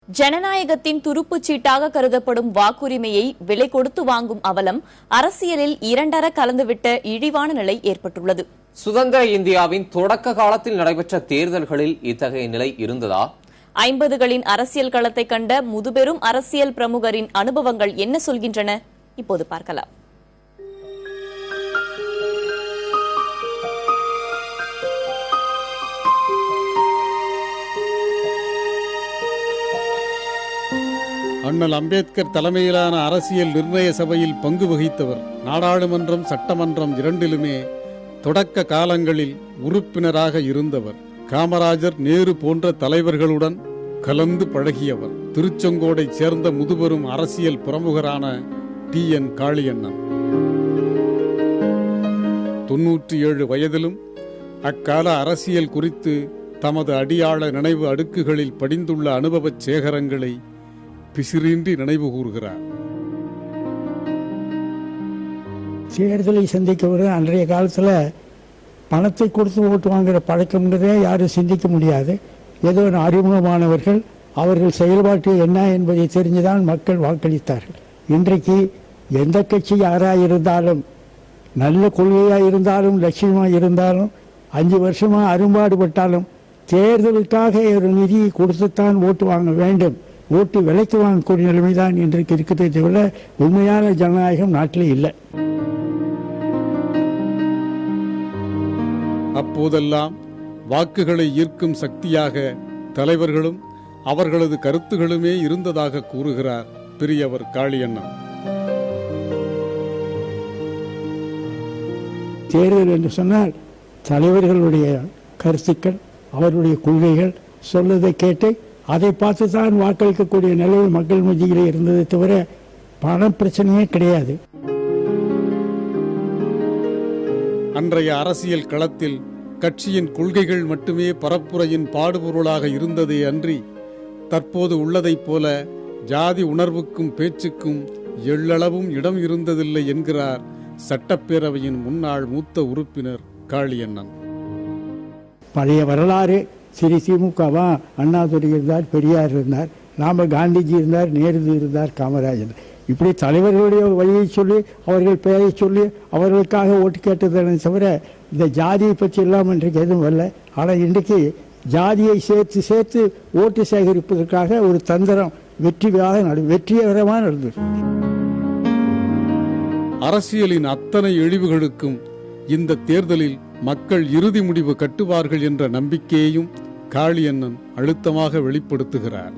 ஜனநாயகத்தின் துருப்புச் சீட்டாக கருதப்படும் வாக்குரிமையை விலை கொடுத்து வாங்கும் அவலம் அரசியலில் இரண்டர கலந்துவிட்ட இழிவான நிலை ஏற்பட்டுள்ளது. சுதந்திர இந்தியாவின் தொடக்க காலத்தில் நடைபெற்ற தேர்தல்களில் இத்தகைய நிலை இருந்ததா? 50களின் அரசியல் களத்தை கண்ட முதுபெரும் அரசியல் பிரமுகரின் அனுபவங்கள் என்ன சொல்கின்றன? இப்போது பார்க்கலாம். அண்ணல் அம்பேத்கர் தலைமையிலான அரசியல் நிர்ணய சபையில் பங்கு வகித்தவர். நாடாளுமன்றம், சட்டமன்றம் இரண்டிலுமே தொடக்க காலங்களில் உறுப்பினராக இருந்தவர். காமராஜர், நேரு போன்ற தலைவர்களுடன் கலந்து பழகியவர். திருச்செங்கோடைச் சேர்ந்த முதுபெரும் அரசியல் பிரமுகரான TN காளியண்ணன் 97 வயதிலும் அக்கால அரசியல் குறித்து தமது அடியாள நினைவு அடுக்குகளில் படிந்துள்ள அனுபவச் சேகரங்களை பிசிறின்றி நினைவு கூறுகிறார். தேர்தலை சந்திக்க அன்றைய காலத்தில் பணத்தை கொடுத்து ஓட்டு வாங்குகிற பழக்கம்ன்றதே யாரும் சிந்திக்க முடியாது. ஏதோ அறிமுகமானவர்கள் அவர்கள் செயல்பாட்டு என்ன என்பதை தெரிந்துதான் மக்கள் வாக்களித்தார்கள். இன்றைக்கு எந்த கட்சி யாராக இருந்தாலும், நல்ல கொள்கையாக இருந்தாலும், லட்சியமாக இருந்தாலும், 5 வருஷமாக அரும்பாடுபட்டாலும் தேர்தலுக்காக ஒரு நிதியை கொடுத்துத்தான் ஓட்டு வாங்க வேண்டும், ஓட்டு விலைக்கு வாங்கக்கூடிய நிலைமைதான் இன்றைக்கு இருக்கிறதே தவிர உண்மையான ஜனநாயகம் நாட்டிலே இல்லை. அப்போதெல்லாம் வாக்குகளை ஈர்க்கும் சக்தியாக தலைவர்களும் அவர்களது கருத்துகளுமே இருந்ததாக கூறுகிறார் பெரியவர் காளியண்ணன். தேர்தல் என்று சொன்னால் தலைவர்களுடைய கருத்துக்கள், அவருடைய கொள்கைகள் சொல்வதை கேட்டு அதை பார்த்துதான் வாக்களிக்கக்கூடிய நிலையில் மக்கள் மத்தியிலே இருந்ததை தவிர பண பிரச்சனையே கிடையாது. அன்றைய அரசியல் களத்தில் கட்சியின் கொள்கைகள் மட்டுமே பரப்புரையின் பாடுபொருளாக இருந்ததே அன்றி தற்போது உள்ளதைப் போல ஜாதி உணர்வுக்கும் பேச்சுக்கும் எள்ளளவும் இடம் இருந்ததில்லை என்கிறார் சட்டப்பேரவையின் முன்னாள் மூத்த உறுப்பினர் காளியண்ணன். பழைய வரலாறு, சரி, திமுகவா அண்ணாதுரை இருந்தார், பெரியார் இருந்தார், நாம காந்திஜி இருந்தார், நேரு இருந்தார், காமராஜர், இப்படி தலைவர்களுடைய வழியை சொல்லி அவர்கள் பெயரை சொல்லி அவர்களுக்காக ஓட்டு கேட்டதை தவிர இந்த ஜாதியை பற்றி எல்லாம் இன்றைக்கு எதுவும் வரல. ஆனால் இன்றைக்கு ஜாதியை சேர்த்து சேர்த்து ஓட்டு சேகரிப்பதற்காக ஒரு தந்திரம் வெற்றிகரமாக நடந்தது. அரசியலின் அத்தனை இழிவுகளுக்கும் இந்த தேர்தலில் மக்கள் இறுதி முடிவு கட்டுவார்கள் என்ற நம்பிக்கையையும் காளியண்ணன் அழுத்தமாக வெளிப்படுத்துகிறார்.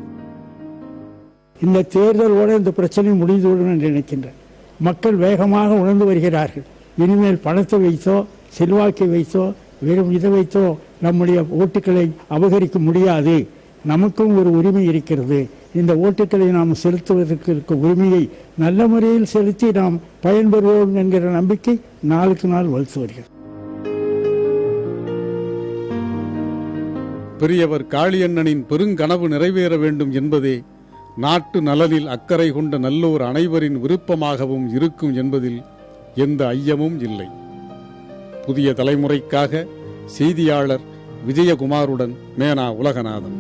இந்த தேர்தலோடு இந்த பிரச்சனை முடிந்துவிடும் என்று நினைக்கின்றனர். மக்கள் வேகமாக உணர்ந்து வருகிறார்கள். இனிமேல் பணத்தை வைத்தோ செல்வாக்கை வைத்தோ வெறும் இதை வைத்தோ நம்முடைய ஓட்டுக்களை அபகரிக்க முடியாது. நமக்கும் ஒரு உரிமை இருக்கிறது. இந்த ஓட்டுக்களை நாம் செலுத்துவதற்கு இருக்க உரிமையை நல்ல முறையில் செலுத்தி நாம் பயன்பெறுவோம் என்கிற நம்பிக்கை நாளுக்கு நாள் வளர்த்து வருகிறது. பெரியவர் காளியண்ணனின் பெருங்கனவு நிறைவேற வேண்டும் என்பதே நாட்டு நலனில் அக்கறை கொண்ட நல்லோர் அனைவரின் விருப்பமாகவும் இருக்கும் என்பதில் எந்த ஐயமும் இல்லை. புதிய தலைமுறைக்காக செய்தியாளர் விஜயகுமாருடன் மேனா உலகநாதன்.